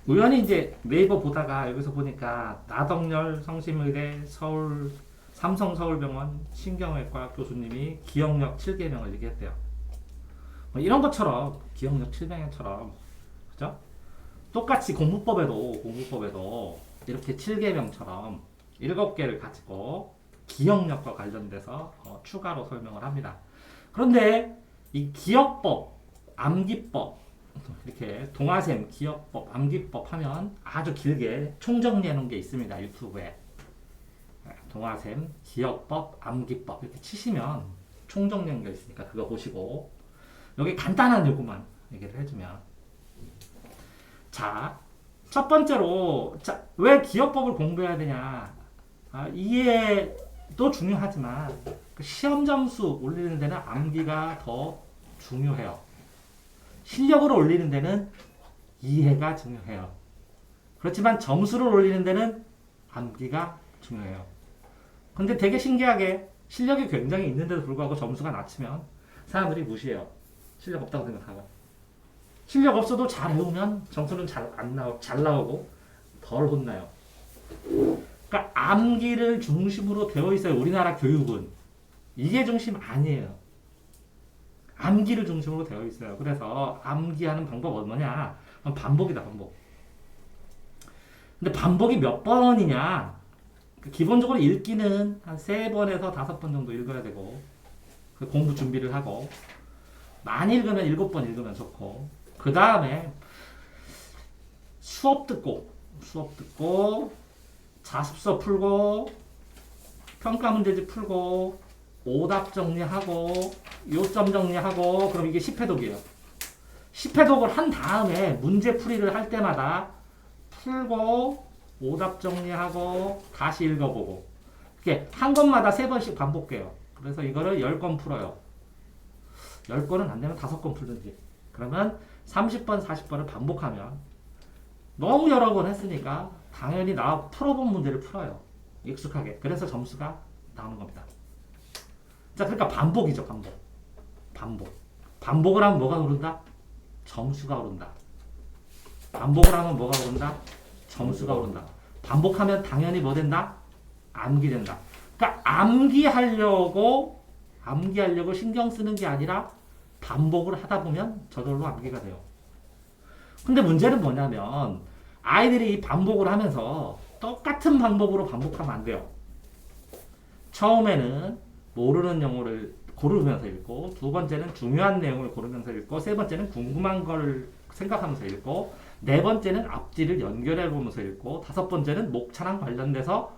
우연히 이제 네이버 보다가 여기서 보니까 나덕열 성심의대 서울 삼성서울병원 신경외과 교수님이 기억력 7계명을 얘기했대요. 뭐 이런 것처럼 기억력 7계명처럼 그죠? 똑같이 공부법에도 이렇게 7계명처럼 7개를 가지고 기억력과 관련돼서 추가로 설명을 합니다. 그런데 이 기억법, 암기법 이렇게 동화샘, 기억법, 암기법 하면 아주 길게 총정리해 놓은 게 있습니다. 유튜브에. 동화샘, 기억법, 암기법 이렇게 치시면 총정리한 게 있으니까 그거 보시고 여기 간단한 요구만 얘기를 해주면 자, 첫 번째로 왜 기억법을 공부해야 되냐 이해도 중요하지만 그 시험 점수 올리는 데는 암기가 더 중요해요. 실력을 올리는 데는 이해가 중요해요. 그렇지만 점수를 올리는 데는 암기가 중요해요. 근데 되게 신기하게 실력이 굉장히 있는데도 불구하고 점수가 낮으면 사람들이 무시해요. 실력 없다고 생각하고. 실력 없어도 잘 외우면 점수는 잘 나오고 덜 혼나요. 그러니까 암기를 중심으로 되어 있어요. 우리나라 교육은. 이게 중심 아니에요. 암기를 중심으로 되어 있어요. 그래서 암기하는 방법은 뭐냐? 반복이다, 반복. 근데 반복이 몇 번이냐? 기본적으로 읽기는 한 3번에서 5번 정도 읽어야 되고, 공부 준비를 하고, 많이 읽으면 7번 읽으면 좋고, 그 다음에 수업 듣고, 자습서 풀고, 평가 문제집 풀고, 오답 정리하고, 요점 정리하고, 그럼 이게 10회독이에요. 10회독을 한 다음에 문제풀이를 할 때마다 풀고, 오답 정리하고, 다시 읽어보고. 이렇게 한 것마다 3번씩 반복해요. 그래서 이거를 10건 풀어요. 10건은 안 되면 5건 풀든지. 그러면 30번, 40번을 반복하면 너무 여러 번 했으니까 당연히 나 풀어본 문제를 풀어요. 익숙하게. 그래서 점수가 나오는 겁니다. 자, 그러니까 반복이죠, 반복. 반복을 하면 뭐가 오른다? 점수가 오른다. 반복을 하면 뭐가 오른다? 점수가 오른다. 반복하면 당연히 뭐 된다? 암기된다. 그러니까 암기하려고 신경 쓰는 게 아니라 반복을 하다 보면 저절로 암기가 돼요. 근데 문제는 뭐냐면 아이들이 반복을 하면서 똑같은 방법으로 반복하면 안 돼요. 처음에는 모르는 영어를 고르면서 읽고, 두 번째는 중요한 내용을 고르면서 읽고, 세 번째는 궁금한 걸 생각하면서 읽고, 네 번째는 앞뒤를 연결해 보면서 읽고, 다섯 번째는 목차랑 관련돼서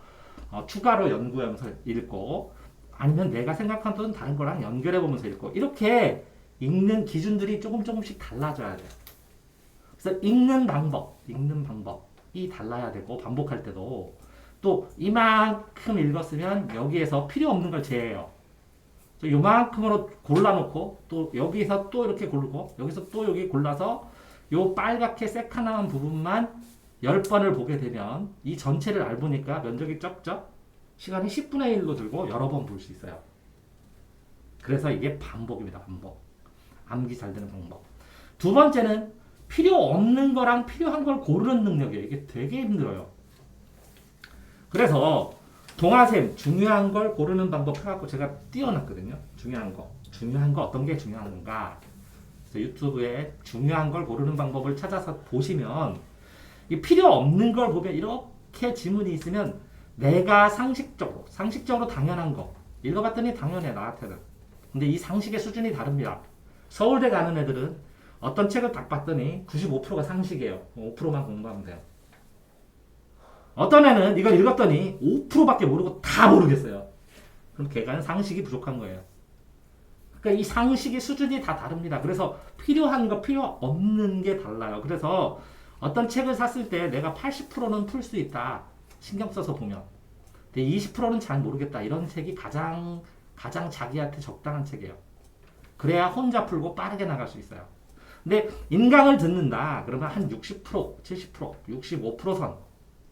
추가로 연구하면서 읽고, 아니면 내가 생각하던 다른 거랑 연결해 보면서 읽고, 이렇게 읽는 기준들이 조금씩 달라져야 돼요. 그래서 읽는 방법이 달라야 되고, 반복할 때도 또 이만큼 읽었으면 여기에서 필요 없는 걸 제외해요. 요만큼으로 골라놓고 또 여기서 또 이렇게 고르고 여기서 또 여기 골라서 요 빨갛게 새카만 부분만 10번을 보게 되면 이 전체를 알보니까 면적이 적죠? 시간이 10분의 1로 들고 여러 번 볼 수 있어요. 그래서 이게 반복입니다. 반복. 암기 잘 되는 방법. 두 번째는 필요 없는 거랑 필요한 걸 고르는 능력이에요. 이게 되게 힘들어요. 그래서 동화샘 중요한 걸 고르는 방법 해갖고 제가 띄워놨거든요. 중요한 거 어떤 게 중요한 건가? 그래서 유튜브에 중요한 걸 고르는 방법을 찾아서 보시면 이 필요 없는 걸 보면 이렇게 지문이 있으면 내가 상식적으로 당연한 거 읽어봤더니 당연해 나한테는. 근데 이 상식의 수준이 다릅니다. 서울대 가는 애들은 어떤 책을 딱 봤더니 95%가 상식이에요. 5%만 공부하면 돼요. 어떤 애는 이걸 읽었더니 5%밖에 모르고 다 모르겠어요. 그럼 걔가 상식이 부족한 거예요. 그러니까 이 상식의 수준이 다 다릅니다. 그래서 필요한 거 필요 없는 게 달라요. 그래서 어떤 책을 샀을 때 내가 80%는 풀 수 있다. 신경 써서 보면. 근데 20%는 잘 모르겠다. 이런 책이 가장 자기한테 적당한 책이에요. 그래야 혼자 풀고 빠르게 나갈 수 있어요. 근데 인강을 듣는다. 그러면 한 60%, 70%, 65%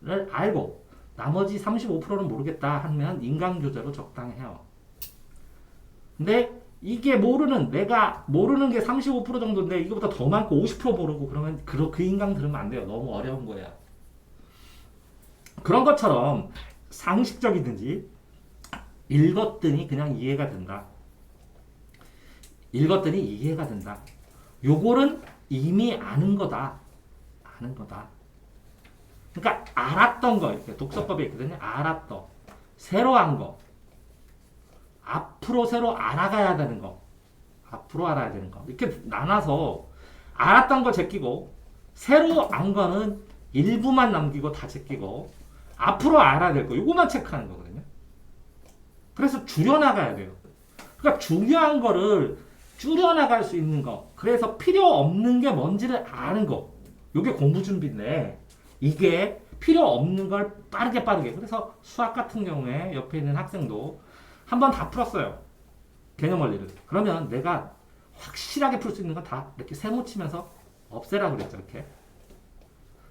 선을 알고 나머지 35%는 모르겠다 하면 인강 교재로 적당해요. 근데 이게 내가 모르는 게 35% 정도인데 이거보다 더 많고 50% 모르고 그러면 그 인강 들으면 안 돼요. 너무 어려운 거야. 그런 것처럼 상식적이든지 읽었더니 그냥 이해가 된다. 읽었더니 이해가 된다. 요거는 이미 아는 거다. 아는 거다. 그러니까 알았던 거 이렇게 독서법에 있거든요. 알았던 새로 한 거. 앞으로 새로 알아가야 되는 거. 앞으로 알아야 되는 거. 이렇게 나눠서 알았던 거 제끼고 새로 안 거는 일부만 남기고 다 제끼고 앞으로 알아야 될 거. 요거만 체크하는 거거든요. 그래서 줄여나가야 돼요. 그러니까 중요한 거를 줄여나갈 수 있는 거. 그래서 필요 없는 게 뭔지를 아는 거. 요게 공부 준비인데 이게 필요 없는 걸 빠르게. 그래서 수학 같은 경우에 옆에 있는 학생도 한번 다 풀었어요. 개념 원리를. 그러면 내가 확실하게 풀 수 있는 건 다 이렇게 세모 치면서 없애라고 그랬죠. 이렇게.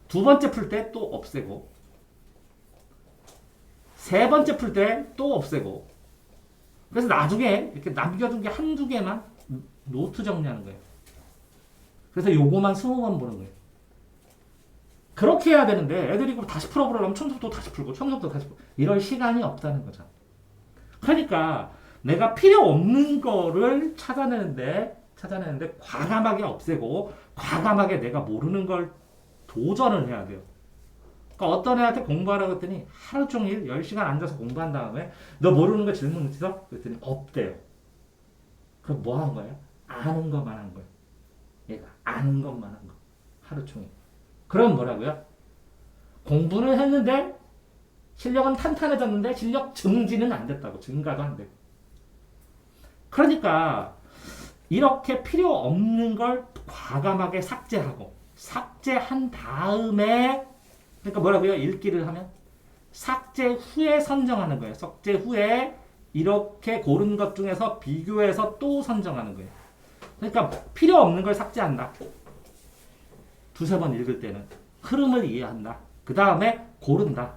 두 번째 풀 때 또 없애고. 세 번째 풀 때 또 없애고. 그래서 나중에 이렇게 남겨둔 게 한두 개만 노트 정리하는 거예요. 그래서 요거만 20번 보는 거예요. 그렇게 해야 되는데 애들이 그럼 다시 풀어보려면 처음부터 다시 풀고 처음부터 다시 풀고 이럴 시간이 없다는 거죠. 그러니까 내가 필요 없는 거를 찾아내는데 과감하게 없애고 과감하게 내가 모르는 걸 도전을 해야 돼요. 그러니까 어떤 애한테 공부하라고 했더니 하루 종일 10시간 앉아서 공부한 다음에 너 모르는 거 질문 있어? 그랬더니 없대요. 그럼 뭐 한 거야? 아는 것만 한 거예요. 얘가 아는 것만 한 거. 하루 종일. 그럼 뭐라고요? 공부는 했는데 실력은 탄탄해졌는데 실력 증진은 안 됐다고. 증가도 안 되고. 그러니까 이렇게 필요 없는 걸 과감하게 삭제하고 삭제한 다음에 그러니까 뭐라고요? 읽기를 하면 삭제 후에 선정하는 거예요. 삭제 후에 이렇게 고른 것 중에서 비교해서 또 선정하는 거예요. 그러니까 필요 없는 걸 삭제한다. 두세 번 읽을 때는 흐름을 이해한다. 그 다음에 고른다.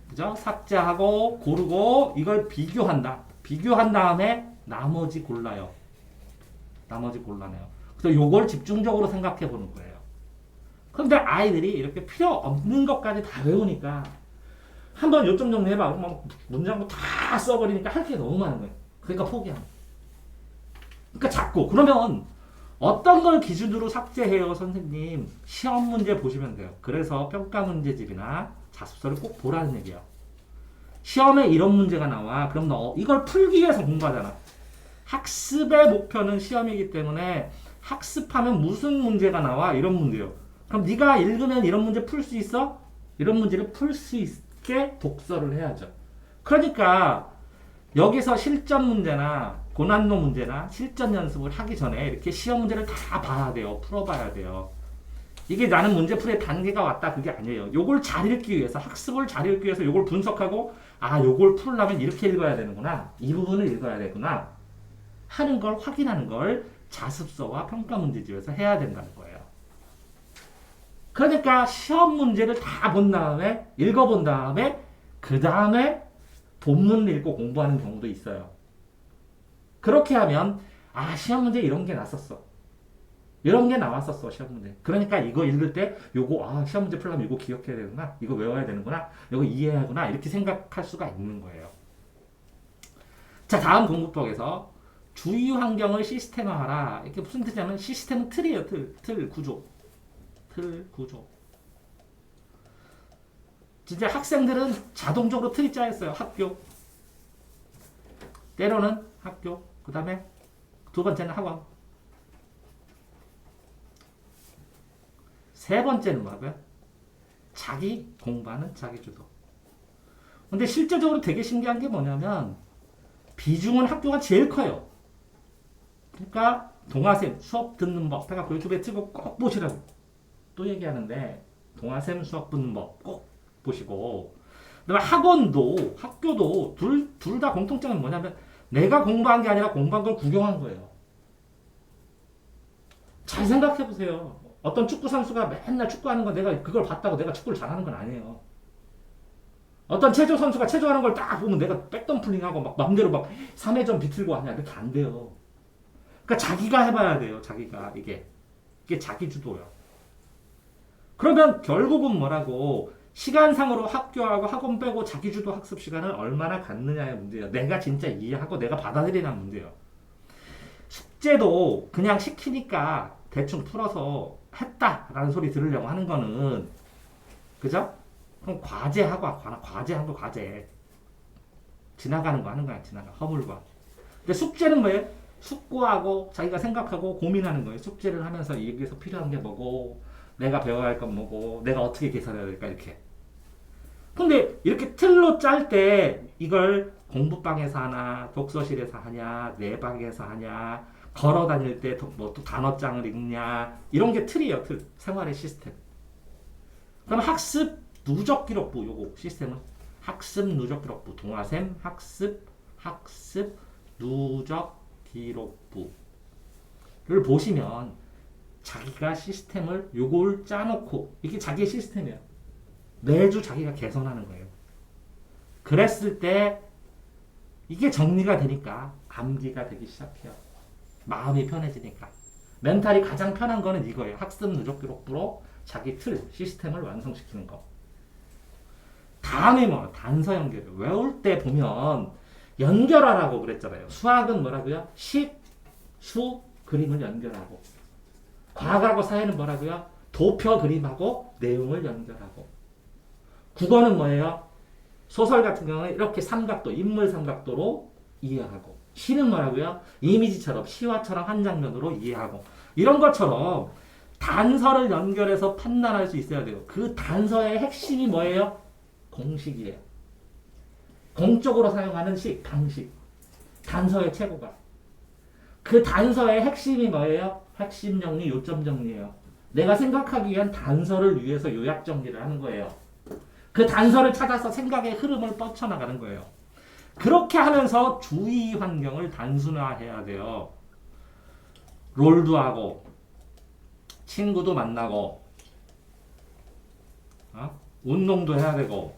그죠? 삭제하고 고르고 이걸 비교한다. 비교한 다음에 나머지 골라요. 나머지 골라내요. 그래서 요걸 집중적으로 생각해 보는 거예요. 그런데 아이들이 이렇게 필요 없는 것까지 다 외우니까 한번 요점 정리해봐. 막 문장도 다 써버리니까 할 게 너무 많은 거예요. 그러니까 포기하는 거예요. 그러니까 자꾸 그러면 어떤 걸 기준으로 삭제해요, 선생님? 시험 문제 보시면 돼요. 그래서 평가 문제집이나 자습서를 꼭 보라는 얘기예요. 시험에 이런 문제가 나와. 그럼 너 이걸 풀기 위해서 공부하잖아. 학습의 목표는 시험이기 때문에 학습하면 무슨 문제가 나와? 이런 문제요. 그럼 네가 읽으면 이런 문제 풀 수 있어? 이런 문제를 풀 수 있게 독서를 해야죠. 그러니까 여기서 실전 문제나 고난도 문제나 실전 연습을 하기 전에 이렇게 시험 문제를 다 봐야 돼요. 풀어봐야 돼요. 이게 나는 문제풀이의 단계가 왔다 그게 아니에요. 요걸 잘 읽기 위해서 학습을 잘 읽기 위해서 요걸 분석하고 요걸 풀려면 이렇게 읽어야 되는구나. 이 부분을 읽어야 되구나. 하는 걸 확인하는 걸 자습서와 평가 문제집에서 해야 된다는 거예요. 그러니까 시험 문제를 다 본 다음에 읽어본 다음에 그 다음에 본문을 읽고 공부하는 경우도 있어요. 그렇게 하면 시험 문제 이런 게 났었어. 이런 게 나왔었어 시험 문제. 그러니까 이거 읽을 때 요거 시험 문제 풀려면 이거 기억해야 되구나. 이거 외워야 되는구나. 이거 이해하구나. 이렇게 생각할 수가 있는 거예요. 자, 다음 공부법에서 주의 환경을 시스템화하라. 이게 무슨 뜻이냐면 시스템은 틀이에요. 틀 구조. 틀 구조. 진짜 학생들은 자동적으로 틀이 짜였어요. 학교. 때로는 학교. 그 다음에 두 번째는 학원. 세 번째는 뭐고요? 자기 공부하는 자기 주도. 근데 실제적으로 되게 신기한 게 뭐냐면 비중은 학교가 제일 커요. 그러니까 동아쌤 수업 듣는 법 해갖고 유튜브에 틀고 꼭 보시라고 또 얘기하는데 동아쌤 수업 듣는 법 꼭 보시고 그다음에 학원도 학교도 둘 다 공통점은 뭐냐면 내가 공부한 게 아니라 공부한 걸 구경한 거예요. 잘 생각해 보세요. 어떤 축구 선수가 맨날 축구하는 거 내가 그걸 봤다고 내가 축구를 잘하는 건 아니에요. 어떤 체조 선수가 체조하는 걸 딱 보면 내가 백덤플링하고 막 맘대로 막 3회전 비틀고 하냐. 이렇게 안 돼요. 그러니까 자기가 해봐야 돼요. 자기가. 이게 자기 주도요. 그러면 결국은 뭐라고 시간상으로 학교하고 학원 빼고 자기 주도 학습 시간을 얼마나 갖느냐의 문제예요. 내가 진짜 이해하고 내가 받아들이는 문제예요. 숙제도 그냥 시키니까 대충 풀어서 했다라는 소리 들으려고 하는 거는 그죠? 그럼 과제하고 과제 지나가는 거 하는 거야. 허물과. 근데 숙제는 뭐예요? 숙고하고 자기가 생각하고 고민하는 거예요. 숙제를 하면서 여기서 필요한 게 뭐고 내가 배워야 할 건 뭐고 내가 어떻게 계산해야 될까 이렇게. 근데 이렇게 틀로 짤 때 이걸 공부방에서 하나 독서실에서 하냐 내 방에서 하냐 걸어 다닐 때 뭐 또 단어장을 읽냐 이런 게 틀이에요. 틀. 생활의 시스템. 그럼 학습 누적 기록부 요거 시스템은 학습 누적 기록부 동화샘 학습 누적 기록부를 보시면 자기가 시스템을 요걸 짜놓고 이게 자기의 시스템이에요. 매주 자기가 개선하는 거예요. 그랬을 때 이게 정리가 되니까 암기가 되기 시작해요. 마음이 편해지니까. 멘탈이 가장 편한 거는 이거예요. 학습 누적 기록부로 자기 틀, 시스템을 완성시키는 거. 다음에 뭐 단서 연결. 외울 때 보면 연결하라고 그랬잖아요. 수학은 뭐라고요? 식, 수, 그림을 연결하고. 과학하고 사회는 뭐라고요? 도표 그림하고 내용을 연결하고. 국어는 뭐예요? 소설 같은 경우는 이렇게 삼각도, 인물 삼각도로 이해하고. 시는 뭐라고요? 이미지처럼, 시화처럼 한 장면으로 이해하고. 이런 것처럼 단서를 연결해서 판단할 수 있어야 돼요. 그 단서의 핵심이 뭐예요? 공식이에요. 공적으로 사용하는 식, 방식. 단서의 최고가. 그 단서의 핵심이 뭐예요? 핵심 정리, 요점 정리예요. 내가 생각하기 위한 단서를 위해서 요약 정리를 하는 거예요. 그 단서를 찾아서 생각의 흐름을 뻗쳐나가는 거예요. 그렇게 하면서 주의 환경을 단순화해야 돼요. 롤도 하고 친구도 만나고 운동도 해야 되고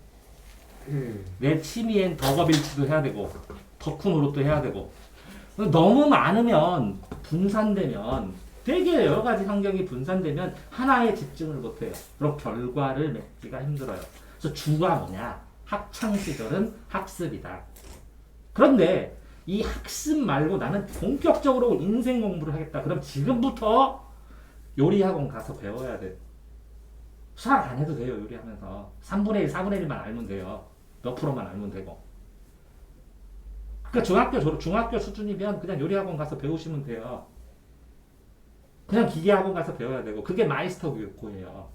내 취미엔 덕업일치도 해야 되고 덕후 노릇도 해야 되고 너무 많으면 분산되면 되게 여러 가지 환경이 분산되면 하나에 집중을 못해요. 그럼 결과를 맺기가 힘들어요. 그래서 주가 뭐냐? 학창 시절은 학습이다. 그런데 이 학습 말고 나는 본격적으로 인생 공부를 하겠다. 그럼 지금부터 요리학원 가서 배워야 돼. 수학 안 해도 돼요. 요리하면서 3분의 1, 4분의 1만 알면 돼요. 몇 프로만 알면 되고. 그러니까 중학교 수준이면 그냥 요리학원 가서 배우시면 돼요. 그냥 기계학원 가서 배워야 되고 그게 마이스터 교육고예요.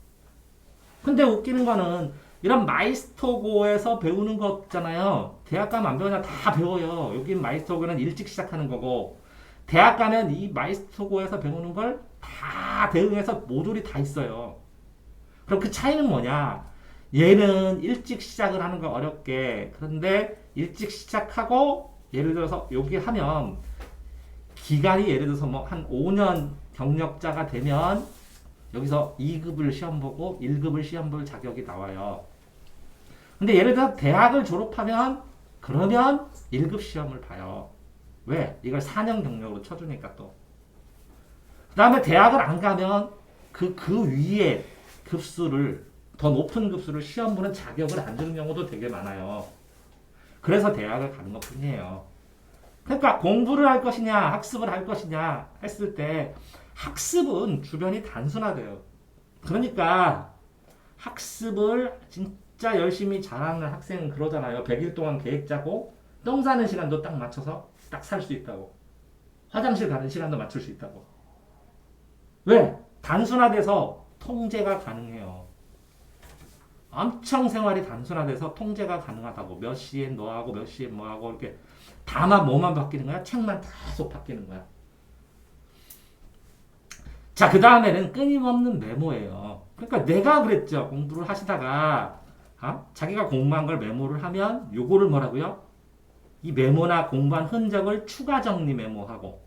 근데 웃기는 거는 이런 마이스터고에서 배우는 거 있잖아요. 대학 가면 안 배우냐? 다 배워요. 여기 마이스터고는 일찍 시작하는 거고 대학 가면 이 마이스터고에서 배우는 걸 다 대응해서 모듈이 다 있어요. 그럼 그 차이는 뭐냐? 얘는 일찍 시작을 하는 거 어렵게 그런데 일찍 시작하고 예를 들어서 여기 하면 기간이 예를 들어서 뭐 한 5년 경력자가 되면 여기서 2급을 시험 보고 1급을 시험 볼 자격이 나와요. 근데 예를 들어 대학을 졸업하면 그러면 1급 시험을 봐요. 왜? 이걸 4년 경력으로 쳐주니까 또. 그 다음에 대학을 안 가면 그 위에 급수를 더 높은 급수를 시험 보는 자격을 안 주는 경우도 되게 많아요. 그래서 대학을 가는 것 뿐이에요. 그러니까 공부를 할 것이냐 학습을 할 것이냐 했을 때 학습은 주변이 단순화돼요. 그러니까 학습을 진짜 열심히 잘하는 학생은 그러잖아요. 100일 동안 계획 짜고 똥 싸는 시간도 딱 맞춰서 딱 살 수 있다고. 화장실 가는 시간도 맞출 수 있다고. 왜? 단순화돼서 통제가 가능해요. 엄청 생활이 단순화돼서 통제가 가능하다고. 몇 시엔 너하고 몇 시엔 뭐하고 이렇게 다만 뭐만 바뀌는 거야? 책만 계속 바뀌는 거야. 자, 그 다음에는 끊임없는 메모예요. 그러니까 내가 그랬죠. 공부를 하시다가 자기가 공부한 걸 메모를 하면 요거를 뭐라고요? 이 메모나 공부한 흔적을 추가 정리 메모하고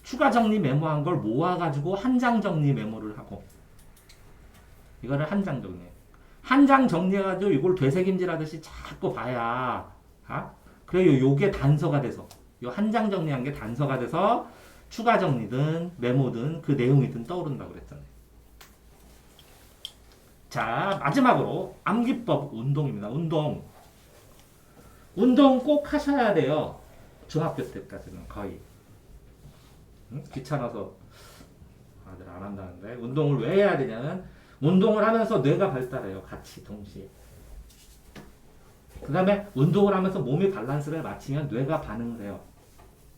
추가 정리 메모한 걸 모아가지고 한 장 정리 메모를 하고 이거를 한 장 정리. 한 장 정리해가지고 이걸 되새김질하듯이 자꾸 봐야, 그래요. 요게 단서가 돼서, 요 한 장 정리한 게 단서가 돼서 추가 정리든 메모든 그 내용이든 떠오른다고 그랬잖아요. 자, 마지막으로 암기법 운동입니다. 운동 꼭 하셔야 돼요. 중학교 때까지는 거의. 귀찮아서 다들 안 한다는데, 운동을 왜 해야 되냐면 운동을 하면서 뇌가 발달해요. 같이 동시에. 그 다음에 운동을 하면서 몸의 밸런스를 맞추면 뇌가 반응을 해요.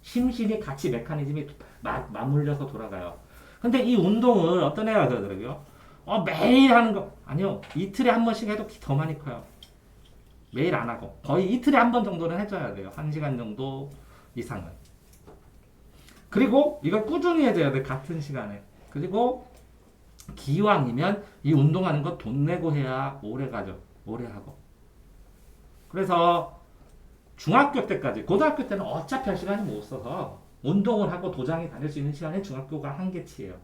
심신이 같이 메커니즘이 맞물려서 돌아가요. 근데 이 운동을 어떤 애가 그러더라고요. 매일 하는 거. 아니요. 이틀에 한 번씩 해도 키 더 많이 커요. 매일 안 하고. 거의 이틀에 한 번 정도는 해줘야 돼요. 1시간 정도 이상은. 그리고 이걸 꾸준히 해줘야 돼. 같은 시간에. 그리고 기왕이면 이 운동하는 거 돈 내고 해야 오래 가죠. 오래 하고. 그래서 중학교 때까지, 고등학교 때는 어차피 할 시간이 못 써서 운동을 하고 도장에 다닐 수 있는 시간이 중학교가 한계치예요.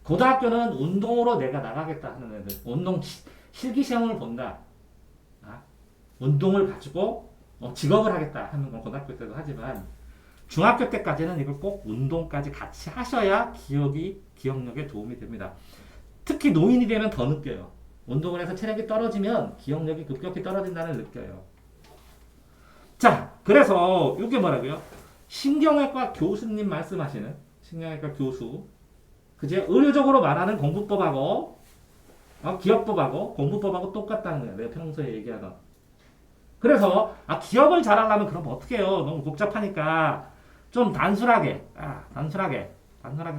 고등학교는 운동으로 내가 나가겠다 하는 애들, 운동 실기시험을 본다. 운동을 가지고 직업을 하겠다 하는 건 고등학교 때도 하지만 중학교 때까지는 이걸 꼭 운동까지 같이 하셔야 기억력에 도움이 됩니다. 특히 노인이 되면 더 느껴요. 운동을 해서 체력이 떨어지면 기억력이 급격히 떨어진다는 걸 느껴요. 자, 그래서 이게 뭐라고요? 신경외과 교수님 말씀하시는, 신경외과 교수, 그제 의료적으로 말하는 공부법하고 기억법하고 공부법하고 똑같다는 거예요. 내가 평소에 얘기하던. 그래서 기억을 잘하려면 그럼 어떻게 해요? 너무 복잡하니까 좀 단순하게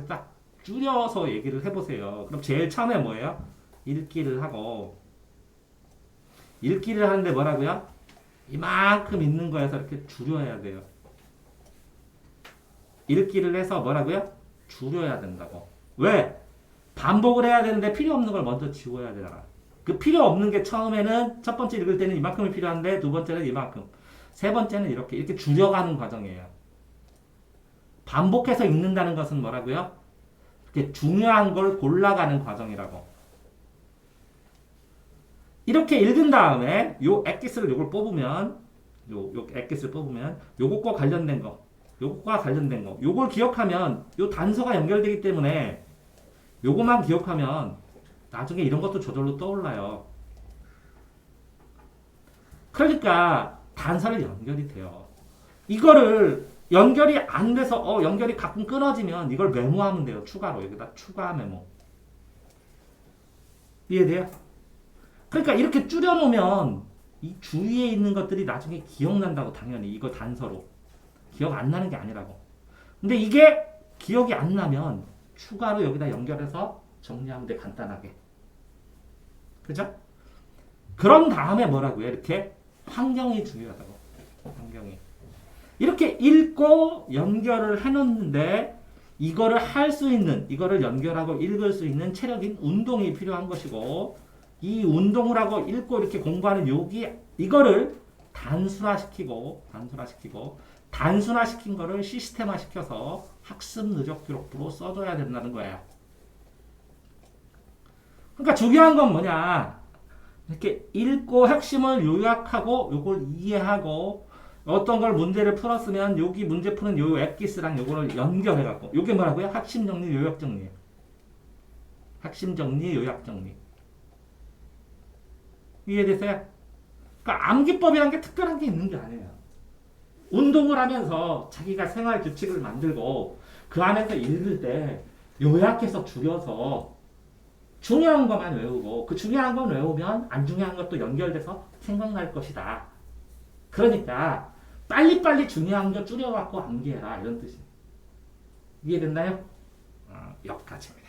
딱 줄여서 얘기를 해보세요. 그럼 제일 처음에 뭐예요? 읽기를 하고, 읽기를 하는데 뭐라고요? 이만큼 있는 거에서 이렇게 줄여야 돼요. 읽기를 해서 뭐라고요? 줄여야 된다고. 왜? 반복을 해야 되는데 필요 없는 걸 먼저 지워야 되잖아. 그 필요 없는 게 처음에는 첫 번째 읽을 때는 이만큼이 필요한데 두 번째는 이만큼, 세 번째는 이렇게 줄여가는 과정이에요. 반복해서 읽는다는 것은 뭐라고요? 이렇게 중요한 걸 골라가는 과정이라고. 이렇게 읽은 다음에 요 엑기스를 요걸 뽑으면, 요 엑기스를 뽑으면 요것과 관련된 거, 요것과 관련된 거, 요걸 기억하면 요 단서가 연결되기 때문에 요것만 기억하면 나중에 이런 것도 저절로 떠올라요. 그러니까 단서를 연결이 돼요. 이거를 연결이 안 돼서 연결이 가끔 끊어지면 이걸 메모하면 돼요. 추가로 여기다 추가 메모. 이해돼요? 그러니까 이렇게 줄여놓으면 이 주위에 있는 것들이 나중에 기억난다고. 당연히 이거 단서로 기억 안 나는 게 아니라고. 근데 이게 기억이 안 나면 추가로 여기다 연결해서 정리하면 돼. 간단하게. 그죠? 그런 다음에 뭐라고요? 이렇게 환경이 중요하다고. 환경이. 이렇게 읽고 연결을 해놓는데 이거를 할 수 있는, 이거를 연결하고 읽을 수 있는 체력인 운동이 필요한 것이고, 이 운동을 하고 읽고 이렇게 공부하는 이거를 단순화시킨 거를 시스템화시켜서 학습 누적 기록부로 써줘야 된다는 거예요. 그러니까 중요한 건 뭐냐? 이렇게 읽고 핵심을 요약하고 요걸 이해하고 어떤 걸 문제를 풀었으면 여기 문제 푸는 요 엑기스랑 요거를 연결해갖고, 요게 뭐라고요? 학심 정리, 요약 정리. 학심 정리, 요약 정리. 이해되세요? 그러니까 암기법이라는 게 특별한 게 있는 게 아니에요. 운동을 하면서 자기가 생활 규칙을 만들고 그 안에서 읽을 때 요약해서 줄여서 중요한 것만 외우고, 그 중요한 건 외우면 안 중요한 것도 연결돼서 생각날 것이다. 그러니까 빨리빨리 중요한 거 줄여갖고 암기해라, 이런 뜻이에요. 이해됐나요? 여기까지입니다.